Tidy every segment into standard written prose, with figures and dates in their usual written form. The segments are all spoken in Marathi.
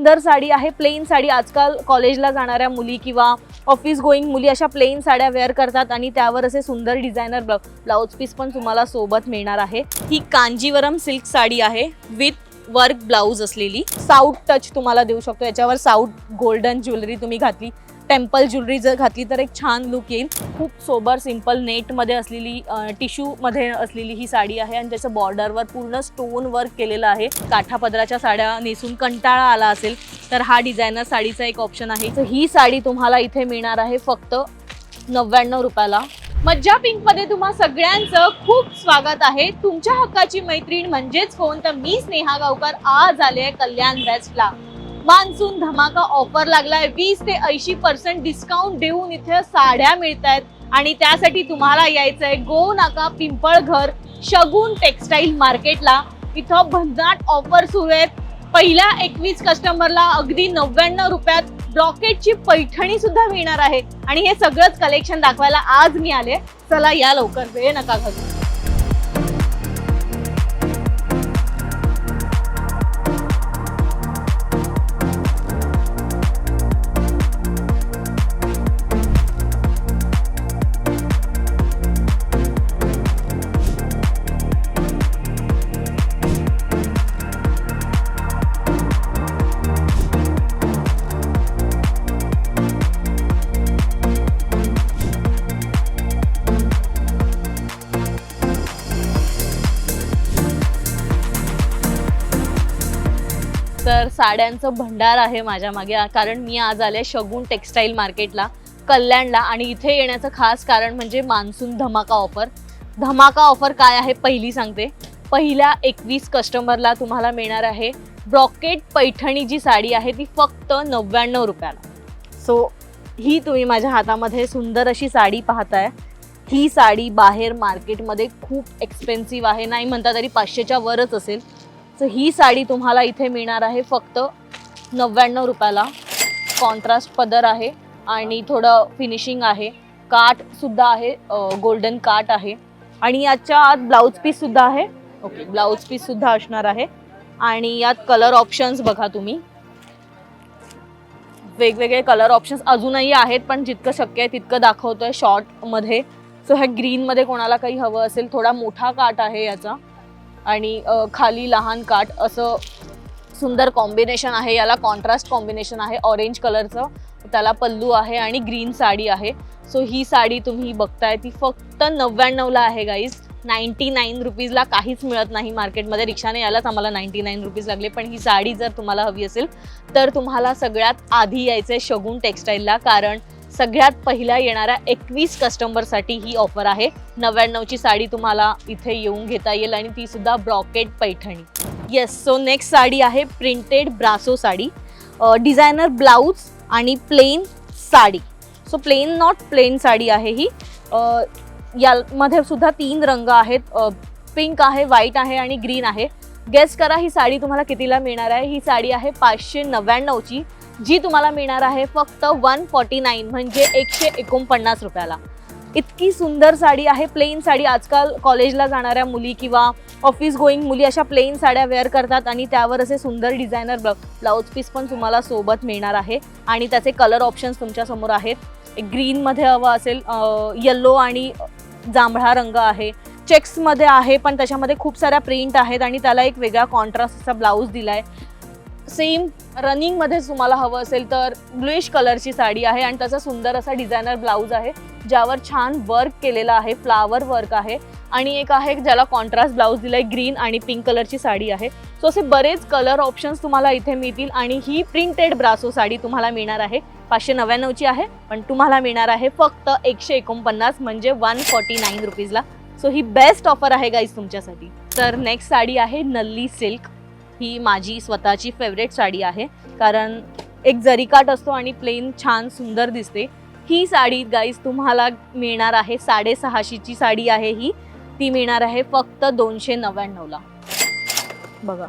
सुंदर साडी आहे, प्लेन साडी. आजकाल कॉलेजला जाणाऱ्या मुली किंवा ऑफिस गोईंग मुली अशा प्लेन साड्या वेअर करतात आणि त्यावर असे सुंदर डिझायनर ब्लाउज पीस पण तुम्हाला सोबत मिळणार आहे. ही कांजीवरम सिल्क साडी आहे विथ वर्क ब्लाउज असलेली. साऊथ टच तुम्हाला देऊ शकतो. याच्यावर साऊथ गोल्डन ज्वेलरी तुम्ही घातली, टेम्पल ज्वेलरी जर घातली तर एक छान लुक येईल. खूप सोबर सिंपल नेटमध्ये असलेली टिश्यूमध्ये असलेली ही साडी आहे आणि त्याच्या बॉर्डरवर पूर्ण स्टोन वर्क केलेलं आहे. काठापदराच्या साड्या नेसून कंटाळा आला असेल तर हा डिझायनर साडीचा एक ऑप्शन आहे. तर ही साडी तुम्हाला इथे मिळणार आहे फक्त 99 रुपयाला. मज्जा पिंक मध्ये तुम्हा सगळ्यांचं खूप स्वागत आहे. तुमच्या हक्काची मैत्रीण म्हणजेच कोण तर मी स्नेहा गावकर आज आले आहे कल्याण बेस्टला. मान्सून धमाका ऑफर लागलाय. 20 ते 80% डिस्काउंट देऊन इथे साड्या मिळतायत आणि त्यासाठी तुम्हाला यायचंय गो नाका पिंपळघर शगुन टेक्सटाईल मार्केटला. इथं भन्नाट ऑफर सुरू आहेत. पहिल्या 21 कस्टमरला अगदी 99 रुपयात ब्रॉकेटची पैठणी सुद्धा मिळणार आहे आणि हे सगळंच कलेक्शन दाखवायला आज मी आले. चला या लवकर, वेळ नका घालू. तर साड्यांचं भंडार आहे माझ्या मागे, कारण मी आज आले शगुन टेक्सटाईल मार्केटला कल्याणला आणि इथे येण्याचं खास कारण म्हणजे मान्सून धमाका ऑफर. धमाका ऑफर काय आहे पहिली सांगते. पहिल्या 21 कस्टमरला तुम्हाला मिळणार आहे ब्रॉकेट पैठणी जी साडी आहे ती फक्त 99 रुपयाला. सो ही तुम्ही माझ्या हातामध्ये सुंदर अशी साडी पाहताय. ही साडी बाहेर मार्केटमध्ये खूप एक्सपेन्सिव्ह आहे, नाही म्हणता तरी 500च्या वरच असेल. तर ही साडी तुम्हाला इथे मिळणार आहे फक्त 99 रुपयाला. कॉन्ट्रास्ट पदर आहे आणि थोडं फिनिशिंग आहे. काठ सुद्धा आहे, गोल्डन काठ आहे आणि याच्या आत ब्लाउज पीस सुद्धा आहे. ओके, ब्लाउज पीस सुद्धा असणार आहे आणि यात कलर ऑप्शन्स बघा तुम्ही. वेगवेगळे कलर ऑप्शन्स अजूनही आहेत पण जितकं शक्य आहे तितकं दाखवतोय शॉर्टमध्ये. सो ह्या ग्रीनमध्ये कोणाला काही हवं असेल, थोडा मोठा काठ आहे याचा आणि खाली लहान काठ, असं सुंदर कॉम्बिनेशन आहे. याला कॉन्ट्रास्ट कॉम्बिनेशन आहे ऑरेंज कलरचं. त्याला पल्लू आहे आणि ग्रीन साडी आहे. सो ही साडी तुम्ही बघताय ती फक्त 99ला आहे गाईज. 99 रुपीजला काहीच मिळत नाही मार्केटमध्ये. रिक्षाने यालाच आम्हाला 99 रुपीज लागले. पण ही साडी जर तुम्हाला हवी असेल तर तुम्हाला सगळ्यात आधी यायचं आहे शगुन टेक्सटाईलला, कारण सगळ्यात पहिल्या येणाऱ्या 21 कस्टमरसाठी ही ऑफर आहे. 99ची साडी तुम्हाला इथे येऊन घेता येईल आणि ती सुद्धा brocade Paithani. Yes, so next sari आहे printed brasso sari. Designer blouse आणि plain sari. So plain not plain sari आहे ही. यामध्ये सुद्धा 3 रंग आहेत, पिंक आहे, व्हाईट आहे आणि ग्रीन आहे. गेस करा ही साडी तुम्हाला कितीला मिळणार आहे. ही साडी आहे 599ची, जी तुम्हाला मिळणार आहे फक्त 149 म्हणजे 149 रुपयाला. इतकी सुंदर साडी आहे, प्लेन साडी. आजकाल कॉलेजला जाणाऱ्या मुली किंवा ऑफिस गोईंग मुली अशा प्लेन साड्या वेअर करतात आणि त्यावर असे सुंदर डिझायनर ब्लाउज पीस पण तुम्हाला सोबत मिळणार आहे आणि त्याचे कलर ऑप्शन्स तुमच्या समोर आहेत. ग्रीनमध्ये हवं असेल, येल्लो आणि जांभळा रंग आहे, चेक्समध्ये आहे पण त्याच्यामध्ये खूप साऱ्या प्रिंट आहेत आणि त्याला एक वेगळा कॉन्ट्रास्ट असा ब्लाऊज दिला आहे. सेम रनिंगमध्येच तुम्हाला हवं असेल तर ब्लूइश कलरची साडी आहे आणि त्याचा सुंदर असा डिझायनर ब्लाऊज आहे ज्यावर छान वर्क केलेला आहे, फ्लावर वर्क आहे आणि एक आहे ज्याला कॉन्ट्रास्ट ब्लाऊज दिलाय, ग्रीन आणि पिंक कलरची साडी आहे. सो असे बरेच कलर ऑप्शन्स तुम्हाला इथे मिळतील आणि ही प्रिंटेड ब्रासो साडी तुम्हाला मिळणार आहे 599ची आहे पण तुम्हाला मिळणार आहे फक्त 149 म्हणजे 149 रुपीजला. सो ही बेस्ट ऑफर आहे गाईज तुमच्यासाठी. तर नेक्स्ट साडी आहे नल्ली सिल्क. ही माझी स्वतःची फेवरेट साडी आहे कारण एक जरीकाठ असतो आणि प्लेन छान सुंदर दिसते. ही साडी गाईज तुम्हाला मिळणार आहे 650ची साडी आहे ही. ती मिळणार आहे फक्त 299ला. बघा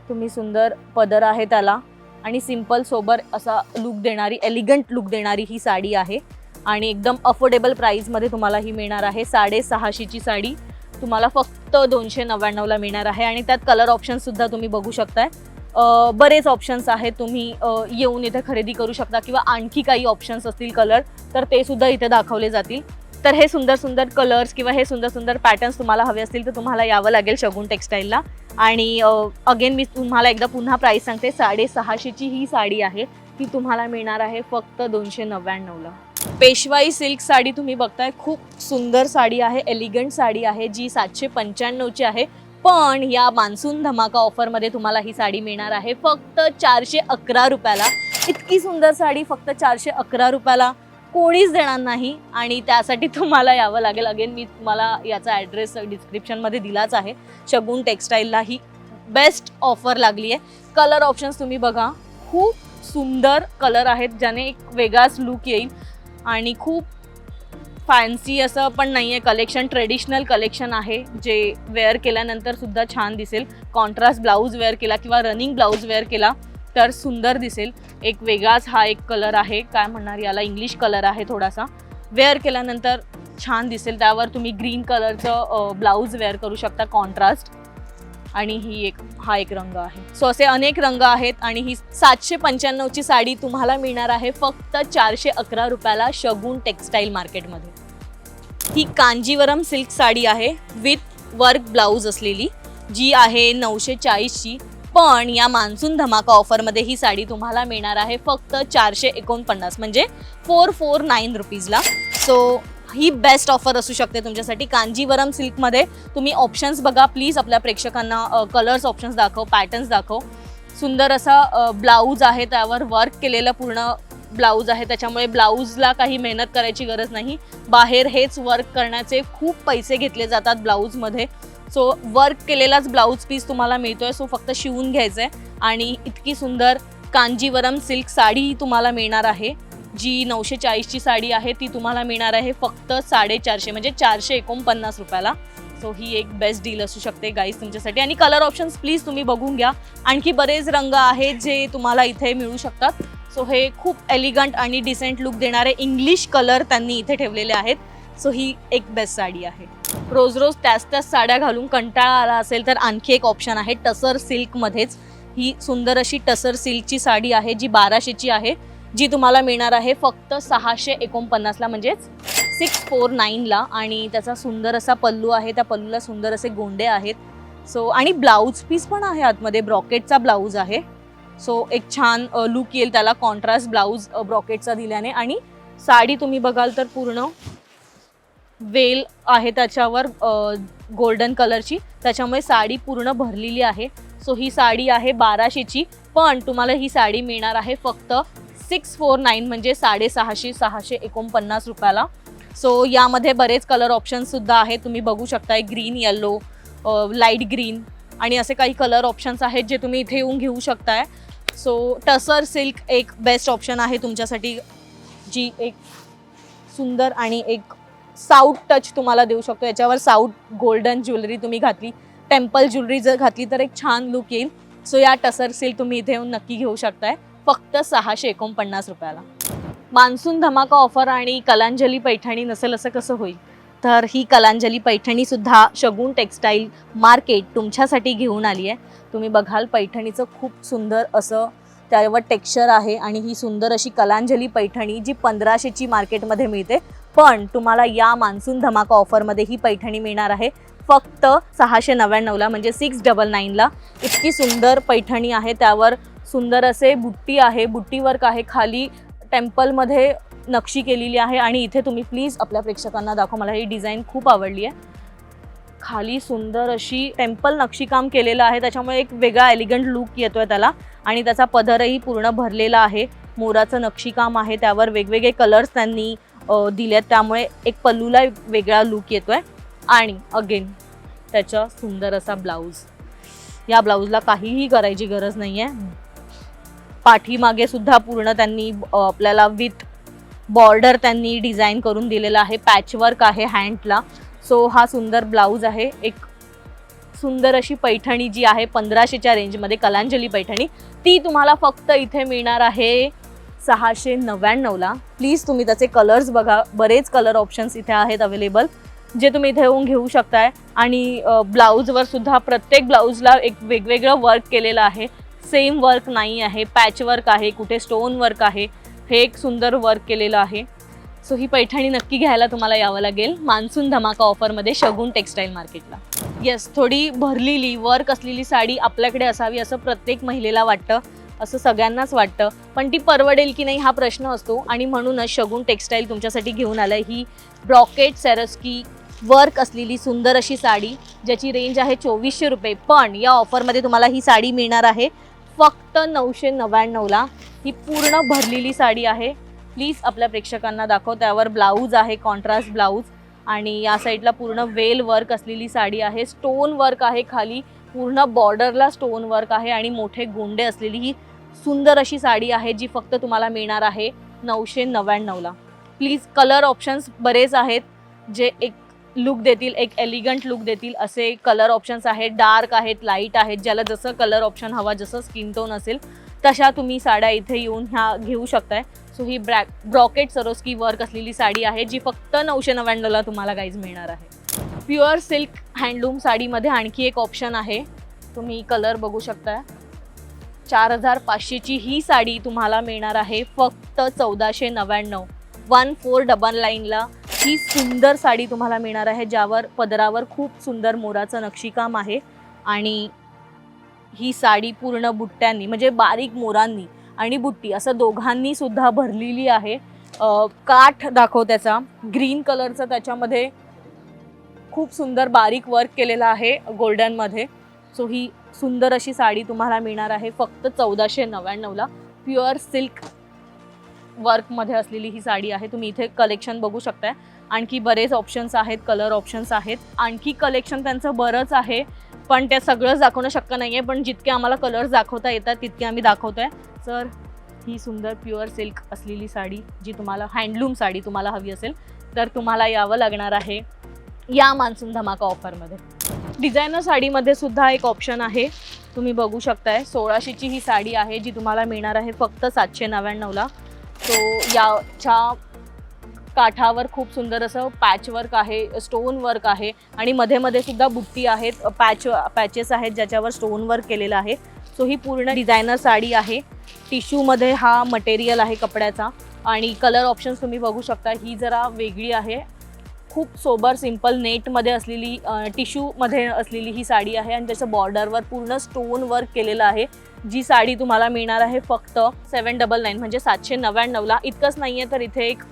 तुम्ही, सुंदर पदर आहे त्याला आणि सिंपल सोबर असा लुक देणारी, एलिगंट लुक देणारी ही साडी आहे आणि एकदम अफोर्डेबल प्राईसमध्ये तुम्हाला ही मिळणार आहे. 650ची साडी तुम्हाला फक्त 299ला मिळणार आहे आणि त्यात कलर ऑप्शन सुद्धा तुम्ही बघू शकताय. बरेच ऑप्शन्स आहेत, तुम्ही येऊन इथे खरेदी करू शकता किंवा आणखी काही ऑप्शन्स असतील कलर तर ते सुद्धा इथे दाखवले जातील. तर हे सुंदर सुंदर कलर्स किंवा हे सुंदर सुंदर पॅटर्न्स तुम्हाला हवे असतील तर तुम्हाला यावं लागेल शगुन टेक्सटाईलला. आणि अगेन मी तुम्हाला एकदा पुन्हा प्राईस सांगते, 650ची ही साडी आहे, ती तुम्हाला मिळणार आहे फक्त 299ला. पेशवाई सिल्क साडी तुम्ही बघताय, खूप सुंदर साडी आहे, एलिगंट साडी आहे जी 795ची आहे. पण या मान्सून धमाका ऑफरमध्ये तुम्हाला ही साडी मिळणार आहे फक्त 411 रुपयाला. इतकी सुंदर साडी फक्त 411 रुपयाला कोणीच देणार नाही आणि त्यासाठी तुम्हाला यावं लागेल. अगेन मी तुम्हाला याचा ॲड्रेस डिस्क्रिप्शनमध्ये दिलाच आहे. शगुन टेक्सटाईलला ही बेस्ट ऑफर लागली आहे. कलर ऑप्शन्स तुम्ही बघा, खूप सुंदर कलर आहेत ज्याने एक वेगळाच लुक येईल आणि खूप फॅन्सी असं पण नाही आहे कलेक्शन, ट्रेडिशनल कलेक्शन आहे जे वेअर केल्यानंतर सुद्धा छान दिसेल. कॉन्ट्रास्ट ब्लाऊज वेअर केला किंवा रनिंग ब्लाऊज वेअर केला तर सुंदर दिसेल. एक वेगळाच हा एक कलर आहे, काय म्हणणार याला, इंग्लिश कलर आहे थोडासा. वेअर केल्यानंतर छान दिसेल. त्यावर तुम्ही ग्रीन कलरचं ब्लाऊज वेअर करू शकता कॉन्ट्रास्ट. आणि हा एक रंग आहे. सो असे अनेक रंग आहेत आणि ही 795ची साडी तुम्हाला मिळणार आहे फक्त 411 रुपयाला शगुन टेक्सटाईल मार्केटमध्ये. ही कांजीवरम सिल्क साडी आहे विथ वर्क ब्लाऊज असलेली, जी आहे 940ची. पण या मान्सून धमाका ऑफरमध्ये ही साडी तुम्हाला मिळणार आहे फक्त 449 म्हणजे 449 रुपीजला. सो ही बेस्ट ऑफर असू शकते तुमच्यासाठी. कांजीवरम सिल्कमध्ये तुम्ही ऑप्शन्स बघा प्लीज, आपल्या प्रेक्षकांना कलर्स ऑप्शन्स दाखव, पॅटर्न्स दाखव. सुंदर असा ब्लाऊज आहे, त्यावर वर्क केलेलं पूर्ण ब्लाऊज आहे, त्याच्यामुळे ब्लाऊजला काही मेहनत करायची गरज नाही. बाहेर हेच वर्क करण्याचे खूप पैसे घेतले जातात ब्लाऊजमध्ये. सो वर्क केलेलाच ब्लाऊज पीस तुम्हाला मिळतोय, सो फक्त शिवून घ्यायचं आहे. आणि इतकी सुंदर कांजीवरम सिल्क साडी तुम्हाला मिळणार आहे, जी 940ची साडी आहे ती तुम्हाला मिळणार आहे फक्त 450 म्हणजे 449 रुपयाला. सो ही एक बेस्ट डील असू शकते गाईज तुमच्यासाठी. आणि कलर ऑप्शन्स प्लीज तुम्ही बघून घ्या, आणखी बरेच रंग आहेत जे तुम्हाला इथे मिळू शकतात. सो हे खूप एलिगंट आणि डिसेंट लुक देणारे इंग्लिश कलर त्यांनी इथे ठेवलेले आहेत. सो ही एक बेस्ट साडी आहे. रोज रोज त्याच साड्या घालून कंटाळा आला असेल तर आणखी एक ऑप्शन आहे टसर सिल्कमध्येच. ही सुंदर अशी टसर सिल्कची साडी आहे जी 1200ची आहे, जी तुम्हाला मिळणार आहे फक्त 649ला म्हणजेच 649ला. आणि त्याचा सुंदर असा पल्लू आहे, त्या पल्लूला सुंदर असे गोंडे आहेत. सो आणि ब्लाऊज पीस पण आहे आतमध्ये, ब्रॉकेटचा ब्लाऊज आहे. सो एक छान लुक येईल त्याला कॉन्ट्रास्ट ब्लाऊज ब्रॉकेटचा दिल्याने. आणि साडी तुम्ही बघाल तर पूर्ण वेल आहे त्याच्यावर गोल्डन कलरची, त्याच्यामुळे साडी पूर्ण भरलेली आहे. सो ही साडी आहे 1200ची, पण तुम्हाला ही साडी मिळणार आहे फक्त 649 म्हणजे 650 रुपयाला. सो यामध्ये बरेच कलर ऑप्शन्ससुद्धा आहेत, तुम्ही बघू शकताय. ग्रीन, येल्लो, लाईट ग्रीन आणि असे काही कलर ऑप्शन्स आहेत जे तुम्ही इथे येऊन घेऊ शकताय. सो टसर सिल्क एक बेस्ट ऑप्शन आहे तुमच्यासाठी, जी एक सुंदर आणि एक साऊथ टच तुम्हाला देऊ शकतो. याच्यावर साऊथ गोल्डन ज्वेलरी तुम्ही घातली, टेम्पल ज्वेलरी जर घातली तर एक छान लुक येईल. सो या टसर सिल्क तुम्ही इथे येऊन नक्की घेऊ शकताय फक्त 649 रुपयाला. मान्सून धमाका ऑफर आणि कलांजली पैठणी नसेल असं कसं होईल, तर ही कलांजली पैठणीसुद्धा शगुन टेक्सटाईल मार्केट तुमच्यासाठी घेऊन आली आहे. तुम्ही बघाल पैठणीचं खूप सुंदर असं त्यावर टेक्स्चर आहे आणि ही सुंदर अशी कलांजली पैठणी जी 1500ची मार्केटमध्ये मिळते, पण तुम्हाला या मान्सून धमाका ऑफरमध्ये ही पैठणी मिळणार आहे फक्त 699ला म्हणजे 699ला. इतकी सुंदर पैठणी आहे, त्यावर सुंदर असे बुट्टी आहे, बुट्टी वर्क आहे, खाली टेम्पलमध्ये नक्षी केलेली आहे. आणि इथे तुम्ही प्लीज आपल्या प्रेक्षकांना दाखवा, मला ही डिझाईन खूप आवडली आहे. खाली सुंदर अशी टेम्पल नक्षीकाम केलेलं आहे, त्याच्यामुळे एक वेगळा एलिगंट लुक येतोय त्याला. आणि त्याचा पदरही पूर्ण भरलेला आहे, मोराचं नक्षीकाम आहे, त्यावर वेगवेगळे कलर्स त्यांनी दिलेत, त्यामुळे एक पल्लूला वेगळा लुक येतोय. आणि अगेन त्याचा सुंदर असा ब्लाऊज, या ब्लाऊजला काहीही करायची गरज नाही आहे. पाठीमागे सुद्धा पूर्ण त्यांनी आपल्याला विथ बॉर्डर त्यांनी डिझाईन करून दिलेला आहे, पॅचवर्क आहे हँडला. सो हा सुंदर ब्लाऊज आहे. एक सुंदर अशी पैठणी जी आहे 1500च्या रेंजमध्ये कलांजली पैठणी, ती तुम्हाला फक्त इथे मिळणार आहे 699ला. प्लीज तुम्ही त्याचे कलर्स बघा, बरेच कलर ऑप्शन्स इथे आहेत अवेलेबल जे तुम्ही इथे येऊन घेऊ शकताय. आणि ब्लाऊजवर सुद्धा प्रत्येक ब्लाऊजला एक वेगवेगळं वर्क केलेलं आहे. सेम वर्क नाही आहे, पॅच वर्क आहे, कुठे स्टोन वर्क आहे, हे एक सुंदर वर्क केलेलं आहे. सो ही पैठणी नक्की घ्यायला तुम्हाला यावं लागेल मान्सून धमाका ऑफरमध्ये शगुन टेक्सटाईल मार्केटला. येस, थोडी भरलेली वर्क असलेली साडी आपल्याकडे असावी असं प्रत्येक महिलेला वाटतं, असं सगळ्यांनाच वाटतं, पण ती परवडेल की नाही हा प्रश्न असतो. आणि म्हणूनच शगुन टेक्सटाईल तुमच्यासाठी घेऊन आलं ही ब्रॉकेट सेरस्की वर्क असलेली सुंदर अशी साडी, ज्याची रेंज आहे 2400 रुपये. पण या ऑफरमध्ये तुम्हाला ही साडी मिळणार आहे फक्त 999ला. ही पूर्ण भरलेली साडी आहे. प्लीज आपल्या प्रेक्षकांना दाखव. त्यावर ब्लाऊज आहे, कॉन्ट्रास्ट ब्लाऊज, आणि या साईडला पूर्ण वेल वर्क असलेली साडी आहे. स्टोन वर्क आहे, खाली पूर्ण बॉर्डरला स्टोन वर्क आहे आणि मोठे गोंडे असलेली ही सुंदर अशी साडी आहे, जी फक्त तुम्हाला मिळणार आहे 999ला. प्लीज, कलर ऑप्शन्स बरेच आहेत जे एक लुक देतील, एक एलिगंट लुक देतील असे कलर ऑप्शन्स आहेत. डार्क आहेत, लाईट आहेत, ज्याला जसं कलर ऑप्शन हवा, जसं स्किन टोन असेल तशा तुम्ही साड्या इथे येऊन ह्या घेऊ शकताय. सो ही ब्रॉकेट सरोस्की वर्क असलेली साडी आहे, जी फक्त 999ला तुम्हाला गाईज मिळणार आहे. प्युअर सिल्क हँडलूम साडीमध्ये आणखी एक ऑप्शन आहे, तुम्ही कलर बघू शकताय. 4500ची ही साडी तुम्हाला मिळणार आहे फक्त 1499. 1499ला ही सुंदर साडी तुम्हाला मिळणार आहे, ज्यावर पदरावर खूप सुंदर मोराचं नक्षीकाम आहे. आणि ही साडी पूर्ण बुट्ट्यांनी, म्हणजे बारीक मोरांनी आणि बुट्टी असं दोघांनी सुद्धा भरलेली आहे. काठ दाखव त्याचा, ग्रीन कलरचा, त्याच्यामध्ये खूप सुंदर बारीक वर्क केलेला आहे गोल्डनमध्ये. सो ही सुंदर अशी साडी तुम्हाला मिळणार आहे फक्त 1499ला. प्युअर सिल्क वर्कमध्ये असलेली ही साडी आहे. तुम्ही इथे कलेक्शन बघू शकताय. आणखी बरेच ऑप्शन्स आहेत, कलर ऑप्शन्स आहेत, आणखी कलेक्शन त्यांचं बरंच आहे, पण ते सगळंच दाखवणं शक्य नाही आहे. पण जितके आम्हाला कलर्स दाखवता येतात तितके आम्ही दाखवतो आहे. तर ही सुंदर प्युअर सिल्क असलेली साडी, जी तुम्हाला हँडलूम साडी तुम्हाला हवी असेल तर तुम्हाला यावं लागणार आहे या मान्सून धमाका ऑफरमध्ये. डिझायनर साडीमध्ये सुद्धा एक ऑप्शन आहे, तुम्ही बघू शकताय. 1600ची ही साडी आहे, जी तुम्हाला मिळणार आहे फक्त 799ला. सो याच्या काठावर खूप सुंदर असं पॅच वर्क आहे, स्टोन वर्क आहे, आणि मध्ये मध्ये सुद्धा बुट्टी आहेत, पॅचेस आहेत ज्याच्यावर स्टोन वर्क केलेलं आहे. सो ही पूर्ण डिझायनर साडी आहे. टिश्यूमध्ये हा मटेरियल आहे कपड्याचा, आणि कलर ऑप्शन्स तुम्ही बघू शकता. ही जरा वेगळी आहे, खूप सोबर सिंपल नेटमध्ये असलेली, टिश्यूमध्ये असलेली ही साडी आहे, आणि त्याच्या बॉर्डरवर पूर्ण स्टोन वर्क केलेलं आहे. जी साडी तुम्हाला मिळणार आहे फक्त 799 म्हणजे 799ला. इतकंच नाही आहे तर इथे एक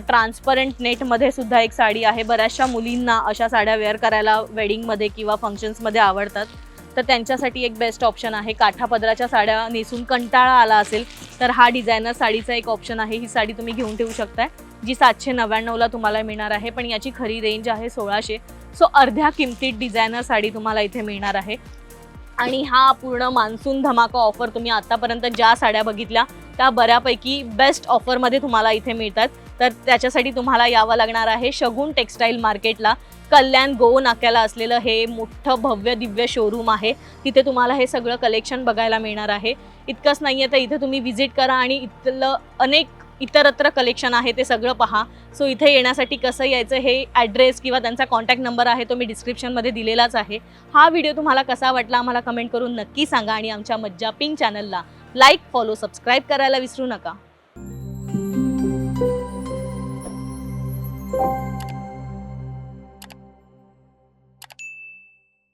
ट्रान्सपरंट नेटमध्ये सुद्धा एक साडी आहे. बऱ्याचशा मुलींना अशा साड्या वेअर करायला वेडिंगमध्ये किंवा फंक्शन्समध्ये आवडतात, तर त्यांच्यासाठी एक बेस्ट ऑप्शन आहे. काठापदराच्या साड्या नेसून कंटाळा आला असेल तर हा डिझायनर साडीचा एक ऑप्शन आहे. ही साडी तुम्ही घेऊन ठेवू शकताय, जी 799ला तुम्हाला मिळणार आहे, पण याची खरी रेंज आहे 1600. सो अर्ध्या किमतीत डिझायनर साडी तुम्हाला इथे मिळणार आहे. आणि हा पूर्ण मान्सून धमाका ऑफर, तुम्ही आतापर्यंत ज्या साड्या बघितल्या त्या बऱ्यापैकी बेस्ट ऑफरमध्ये तुम्हाला इथे मिळतात. तर त्याच्यासाठी तुम्हाला यावं लागणार आहे शगुन टेक्सटाईल मार्केटला. कल्याण गो नाक्याला असलेलं हे मोठं भव्य दिव्य शोरूम आहे. तिथे तुम्हाला हे सगळं कलेक्शन बघायला मिळणार आहे. इतकंच नाही आहे तर इथे तुम्ही व्हिजिट करा आणि इथलं अनेक इतरत्र कलेक्शन आहे ते सगळं पहा. सो इथे येण्यासाठी कसं यायचं हे ॲड्रेस किंवा त्यांचा कॉन्टॅक्ट नंबर आहे तो मी डिस्क्रिप्शनमध्ये दिलेलाच आहे. हा व्हिडिओ तुम्हाला कसा वाटला आम्हाला कमेंट करून नक्की सांगा, आणि आमच्या मज्जा पिंक चॅनलला लाईक, फॉलो, सबस्क्राईब करायला विसरू नका.